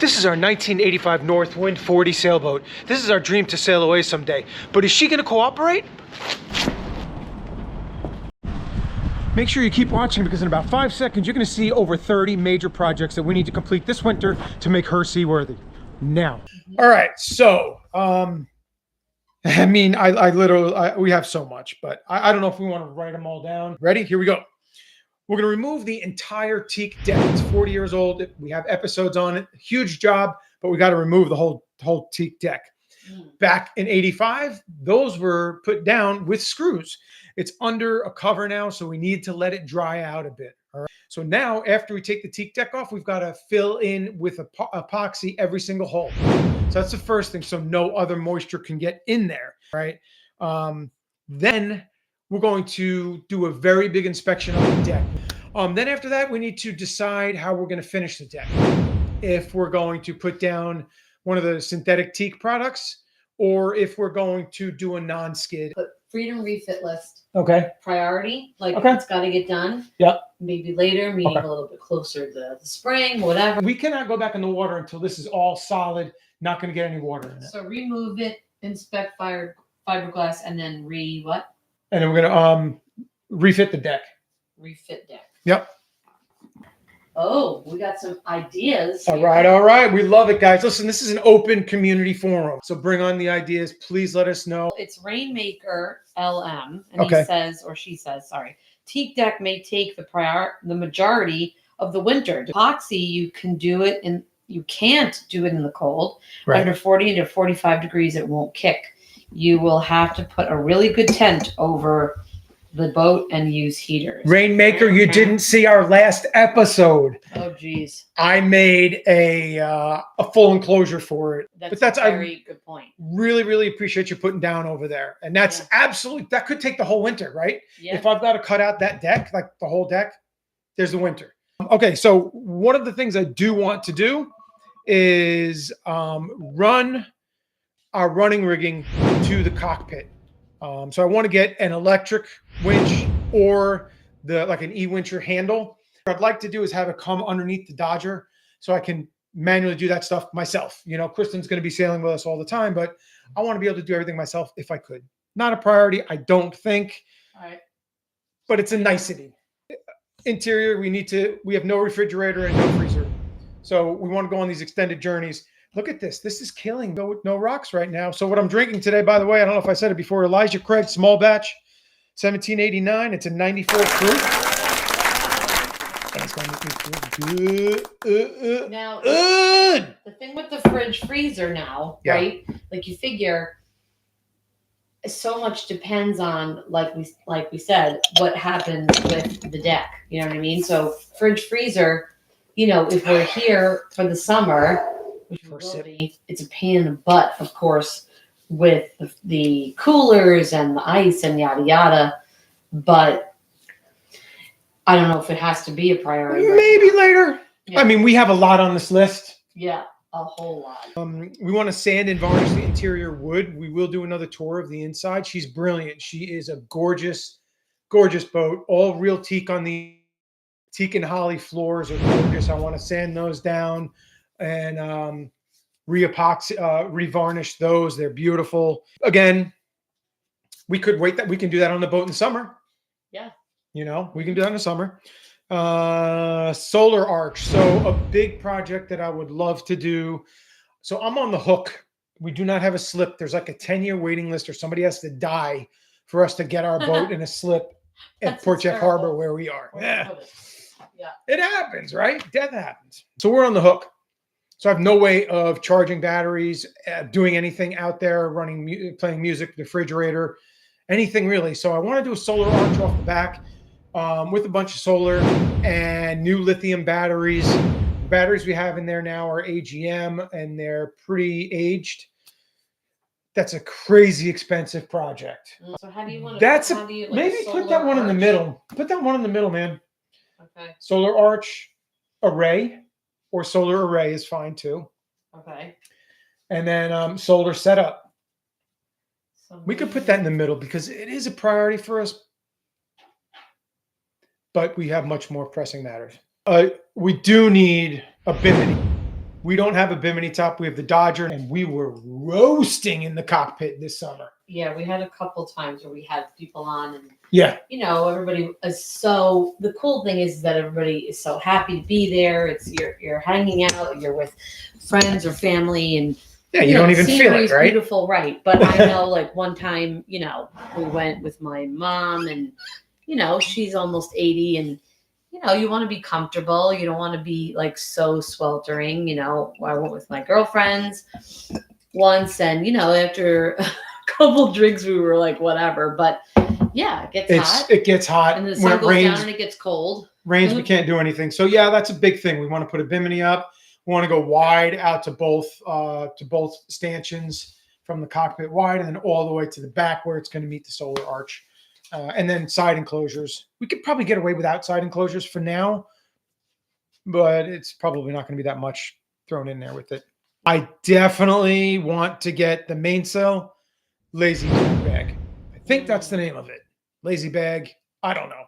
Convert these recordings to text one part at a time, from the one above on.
This is our 1985 Northwind 40 sailboat. This is our dream to sail away someday. But is she gonna cooperate? Make sure you keep watching because in about 5 seconds, you're gonna see over 30 major projects that we need to complete this winter to make her seaworthy. Now. All right, so, I mean, I literally, we have so much, but I don't know if we want to write them all down. Ready? Here we go. We're going to remove the entire teak deck. It's 40 years old. We have episodes on it. Huge job, but we got to remove the whole teak deck. Back in 85, those were put down with screws. It's under a cover now, so we need to let it dry out a bit. All right. So now, after we take the teak deck off, we've got to fill in with epoxy every single hole. So that's the first thing, so no other moisture can get in there, right? Then we're going to do a very big inspection on the deck. Then after that, we need to decide how we're going to finish the deck. If we're going to put down one of the synthetic teak products, or if we're going to do a non-skid. But freedom refit list. Okay. Priority, like okay. It's got to get done. Yep. Maybe later, meaning a little bit closer to the spring, whatever. We cannot go back in the water until this is all solid, not going to get any water in it. So remove it, inspect fiberglass, and then what? And then we're going to refit the deck. Refit deck. Yep. Oh, we got some ideas. All right. We love it, guys. Listen, this is an open community forum. So bring on the ideas. Please let us know. It's Rainmaker LM, and he says, or she says, sorry, teak deck may take the majority of the winter. Epoxy, you can do it in, you can't do it in the cold. Right. Under 40 to 45 degrees, it won't kick. You will have to put a really good tent over the boat and use heaters. Rainmaker, you didn't see our last episode. Oh, geez. I made a full enclosure for it. That's a very good point. Really, really appreciate you putting down over there. And that's absolutely, that could take the whole winter, right? Yeah. If I've got to cut out that deck, like the whole deck, there's the winter. Okay, so one of the things I do want to do is run our running rigging to the cockpit. So I want to get an electric winch or like an e-wincher handle. What I'd like to do is have it come underneath the Dodger so I can manually do that stuff myself. You know, Kristen's going to be sailing with us all the time, but I want to be able to do everything myself if I could. Not a priority, I don't think. All right. But it's a nicety. Interior, we have no refrigerator and no freezer. So we want to go on these extended journeys. Look at this. This is killing. No rocks right now. So what I'm drinking today, by the way, I don't know if I said it before, Elijah Craig small batch, 1789. It's a 94 proof. And it's going to make me feel good. Now, the thing with the fridge freezer now, right? Like you figure so much depends on, like we said, what happens with the deck. You know what I mean? So fridge freezer, you know, if we're here for the summer, it's a pain in the butt, of course, with the coolers and the ice and yada yada. But I don't know if it has to be a priority. Maybe later. Yeah. I mean, we have a lot on this list. Yeah, a whole lot. We want to sand and varnish the interior wood. We will do another tour of the inside. She's brilliant. She is a gorgeous, gorgeous boat. All real teak on the teak and holly floors are gorgeous. I want to sand those down and re-epoxy, revarnish those. They're beautiful. Again, we could wait that we can do that on the boat in the summer. Yeah. You know, we can do that in the summer. Solar arch. So a big project that I would love to do. So I'm on the hook. We do not have a slip. There's like a 10-year waiting list, or somebody has to die for us to get our boat in a slip at Port Jeff Harbor where we are. Yeah. It happens, right? Death happens. So we're on the hook. So I have no way of charging batteries, doing anything out there, playing music, refrigerator, anything really. So I want to do a solar arch off the back with a bunch of solar and new lithium batteries. The batteries we have in there now are AGM and they're pretty aged. That's a crazy expensive project. So how do you want to? Maybe put that one in the middle. Put that one in the middle, man. Okay. Solar arch array. Or solar array is fine too. Okay. And then solar setup. We could put that in the middle because it is a priority for us. But we have much more pressing matters. We do need a bimini. We don't have a bimini top. We have the Dodger, and we were roasting in the cockpit this summer. Yeah, we had a couple times where we had people on, and Yeah, everybody is so. The cool thing is that everybody is so happy to be there. It's you're hanging out, you're with friends or family, and yeah, you don't even feel it, right? Beautiful, right? But I know, like one time, we went with my mom, and she's almost 80, and you want to be comfortable. You don't want to be like so sweltering. I went with my girlfriends once, and after a couple drinks, we were like, whatever. But yeah, it gets hot. It gets hot. And the sun goes down and it gets cold. Rains, we can't do anything. So yeah, that's a big thing. We want to put a bimini up. We want to go wide out to both stanchions from the cockpit wide, and then all the way to the back where it's going to meet the solar arch. And then side enclosures. We could probably get away with outside enclosures for now, but it's probably not going to be that much thrown in there with it. I definitely want to get the mainsail lazy bag. I think that's the name of it. Lazy bag. I don't know.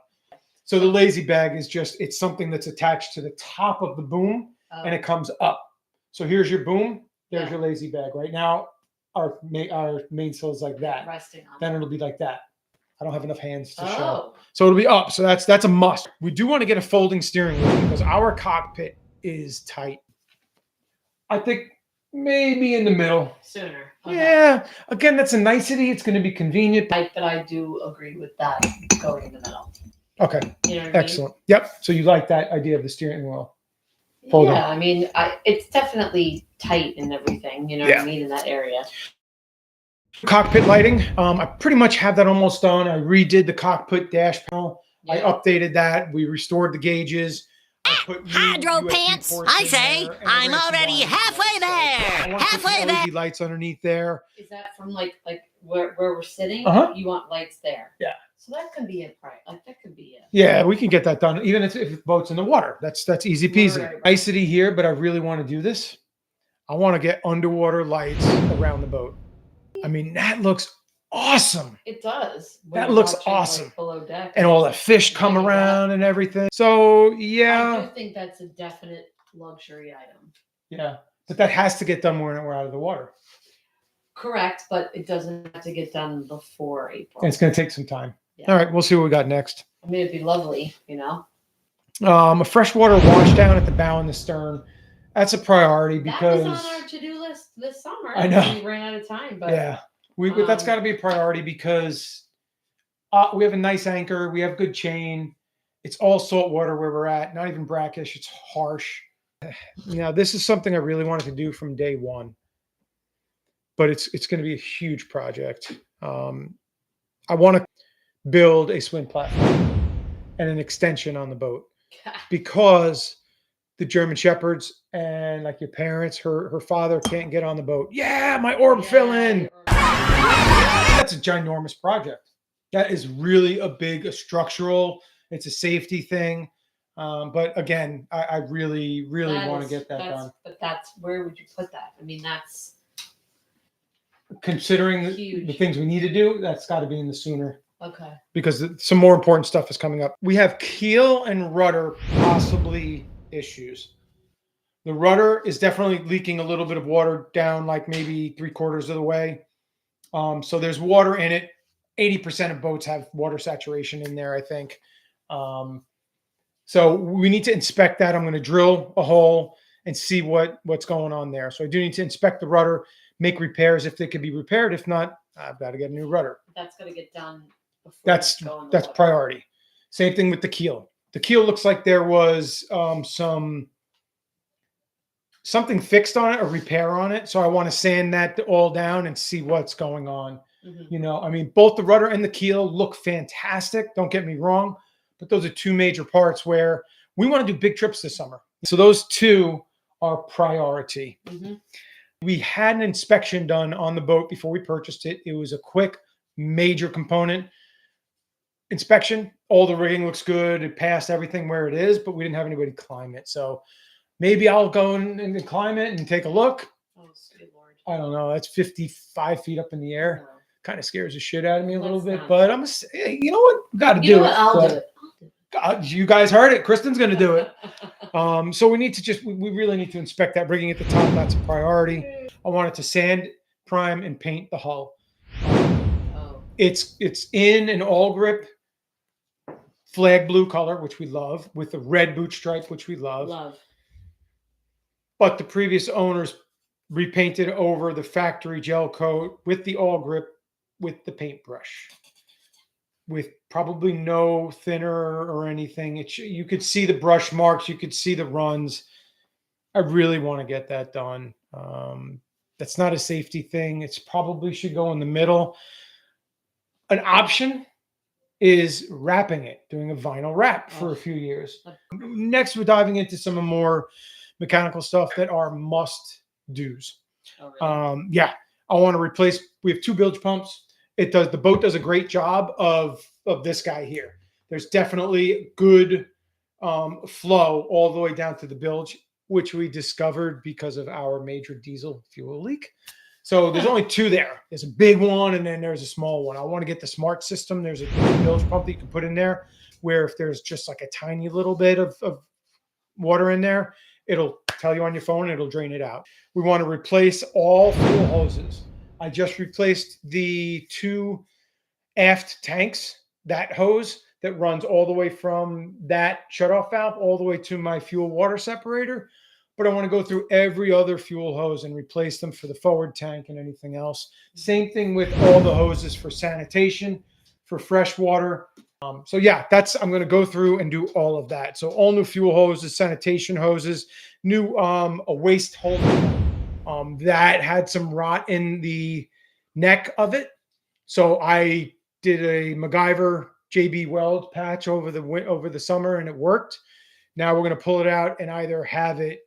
So the lazy bag is it's something that's attached to the top of the boom, and it comes up. So here's your boom. There's your lazy bag. Right now, our mainsail is like that. Resting on then it'll be like that. I don't have enough hands to show. show. So it'll be up. So that's a must. We do want to get a folding steering wheel because our cockpit is tight. I think maybe in the middle. Sooner. Okay. Yeah. Again, that's a nicety. It's going to be convenient. But I do agree with that going in the middle. Okay. Excellent. Yep. So you like that idea of the steering wheel? Folding. Yeah. I mean, it's definitely tight and everything, what I mean, in that area. Cockpit lighting. I pretty much have that almost done. I redid the cockpit dash panel. Yeah. I updated that. We restored the gauges. I put hydro pants. I say I'm already halfway there. Halfway there. LED lights underneath there. Is that from like where we're sitting? You want lights there? Yeah. So that could be a price. Like that could be a. Yeah, we can get that done. Even if the boat's in the water, that's easy peasy. Right. Nicety here, but I really want to do this. I want to get underwater lights around the boat. I mean, that looks awesome. It does. That looks awesome. Like below deck. And all the fish come around and everything. So, yeah. I do think that's a definite luxury item. Yeah. But that has to get done when we're out of the water. Correct. But it doesn't have to get done before April. And it's going to take some time. Yeah. All right. We'll see what we got next. I mean, it'd be lovely, A freshwater washdown at the bow and the stern. That's a priority because that was on our to-do list this summer. I know we ran out of time, but yeah, that's got to be a priority because we have a nice anchor, we have good chain. It's all salt water where we're at, not even brackish. It's harsh. This is something I really wanted to do from day one, but it's going to be a huge project. I want to build a swim platform and an extension on the boat because the German Shepherds and like your parents, her father can't get on the boat. Yeah, my orb fill in. That's a ginormous project. That is really a structural. It's a safety thing. But again, I really want to get that done. But where would you put that? I mean, that's considering the things we need to do. That's got to be in the sooner. Okay. Because some more important stuff is coming up. We have keel and rudder possibly issues. The rudder is definitely leaking a little bit of water down, like maybe 3/4 of the way. So there's water in it. 80% of boats have water saturation in there, I think. So we need to inspect that. I'm going to drill a hole and see what's going on there. So I do need to inspect the rudder, make repairs if they could be repaired. If not, I've got to get a new rudder. That's going to get done before that's priority. Same thing with the keel. The keel looks like there was something fixed on it, a repair on it. So I want to sand that all down and see what's going on. Mm-hmm. I mean, both the rudder and the keel look fantastic. Don't get me wrong, but those are two major parts where we want to do big trips this summer. So those two are priority. Mm-hmm. We had an inspection done on the boat before we purchased it. It was a quick major component inspection. All the rigging looks good. It passed everything where it is, but we didn't have anybody climb it. So maybe I'll go and climb it and take a look. Oh, sweet Lord. I don't know. That's 55 feet up in the air. Kind of scares the shit out of me a little bit, but I'm you know what? Got to do it. I'll do it. You guys heard it. Kristen's going to do it. So we need to we really need to inspect that rigging at the top. That's a priority. I wanted to sand, prime, and paint the hull. It's in an all grip flag blue color, which we love, with the red boot stripe, which we love. But the previous owners repainted over the factory gel coat with the all grip with the paintbrush, with probably no thinner or anything. You could see the brush marks, you could see the runs. I really want to get that done. That's not a safety thing. It's probably should go in the middle. An option is wrapping it, doing a vinyl wrap for a few years. Next, we're diving into some more mechanical stuff that are must-dos. Oh, really? Yeah, I want to replace. We have 2 bilge pumps. The boat does a great job of this guy here. There's definitely good flow all the way down to the bilge, which we discovered because of our major diesel fuel leak. So there's only 2 there. There's a big one, and then there's a small one. I want to get the smart system. There's a bilge pump that you can put in there, where if there's just like a tiny little bit of water in there, it'll tell you on your phone, and it'll drain it out. We want to replace all fuel hoses. I just replaced the 2 aft tanks, that hose that runs all the way from that shutoff valve all the way to my fuel water separator. But I want to go through every other fuel hose and replace them for the forward tank and anything else. Same thing with all the hoses for sanitation, for fresh water. So yeah, I'm going to go through and do all of that. So all new fuel hoses, sanitation hoses, new a waste holder that had some rot in the neck of it. So I did a MacGyver JB Weld patch over the summer, and it worked. Now we're going to pull it out and either have it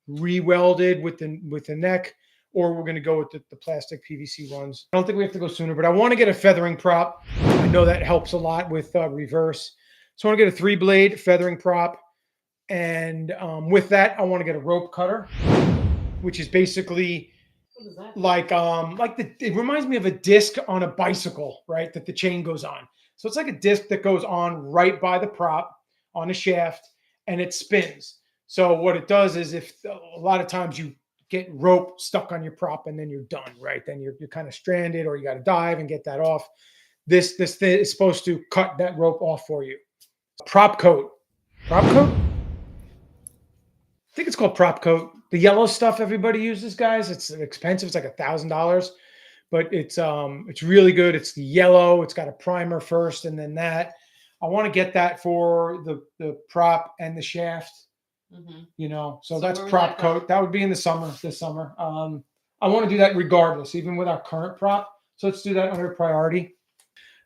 re-welded with the neck, or we're going to go with the plastic PVC ones. I don't think we have to go sooner, but I want to get a feathering prop. I know that helps a lot with reverse. So I want to get a 3-blade feathering prop. And with that, I want to get a rope cutter, which is basically it reminds me of a disc on a bicycle, right? That the chain goes on. So it's like a disc that goes on right by the prop on a shaft, and it spins. So what it does is, if a lot of times you get rope stuck on your prop and then you're done, right? Then you're kind of stranded, or you got to dive and get that off. This thing is supposed to cut that rope off for you. Prop coat. Prop coat? I think it's called prop coat. The yellow stuff everybody uses, guys. It's expensive. It's like $1,000, but it's really good. It's the yellow. It's got a primer first, and then that. I want to get that for the prop and the shaft. Mm-hmm. So that's prop coat. That would be in this summer. I want to do that regardless, even with our current prop. So let's do that under priority.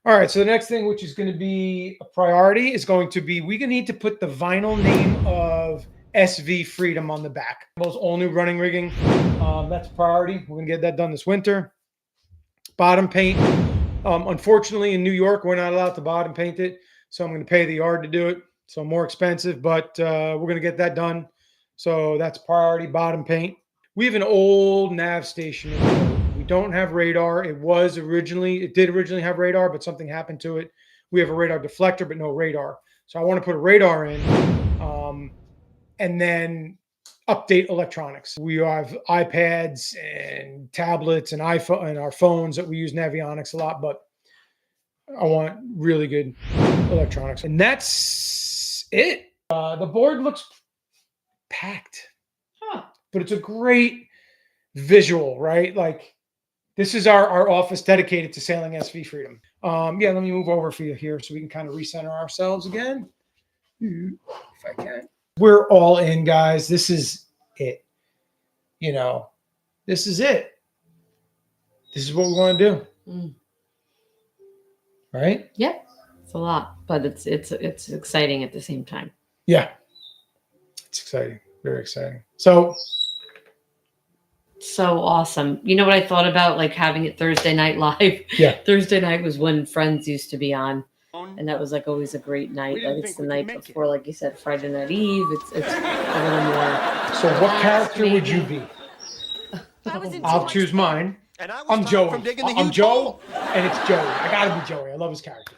All right. So the next thing, which is going to be a priority, is going to be, we're going to need to put the vinyl name of SV Freedom on the back. Those all new running rigging. That's a priority. We're going to get that done this winter. Bottom paint. Unfortunately, in New York, we're not allowed to bottom paint it. So I'm going to pay the yard to do it. So more expensive, but we're going to get that done. So that's priority, bottom paint. We have an old nav station. We don't have radar. It did originally have radar, but something happened to it. We have a radar deflector, but no radar. So I want to put a radar in and then update electronics. We have iPads and tablets and iPhone and our phones that we use Navionics a lot, but I want really good electronics. And that's it. The board looks packed, but it's a great visual, right? Like, this is our office dedicated to sailing SV Freedom. Yeah, let me move over for you here so we can kind of recenter ourselves again. If I can. We're all in, guys. This is it. This is it. This is what we want to do. Right? Yep. It's a lot, but it's exciting at the same time. Yeah. It's exciting. Very exciting. So awesome. You know what I thought about, like, having it Thursday night live? Yeah. Thursday night was when Friends used to be on. And that was like always a great night. Like, it's the night before, like you said, Friday Night Eve. It's a little more. So what character would you be? I'll choose mine. I'm Joey. I'm Joe, and it's Joey. I gotta be Joey. I love his character.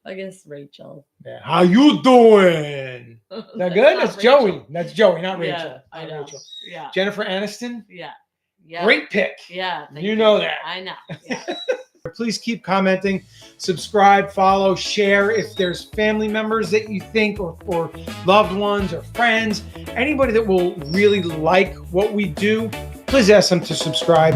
I guess Rachel. Yeah. How you doing? Is that good? That's Rachel. Joey. That's Joey, not Rachel. Yeah, I Not know. Rachel. Yeah. Jennifer Aniston. Yeah. Yeah. Great pick. Yeah. thank You know that. I know. Yeah. Please keep commenting, subscribe, follow, share. If there's family members that you think or loved ones or friends, anybody that will really like what we do, please ask them to subscribe.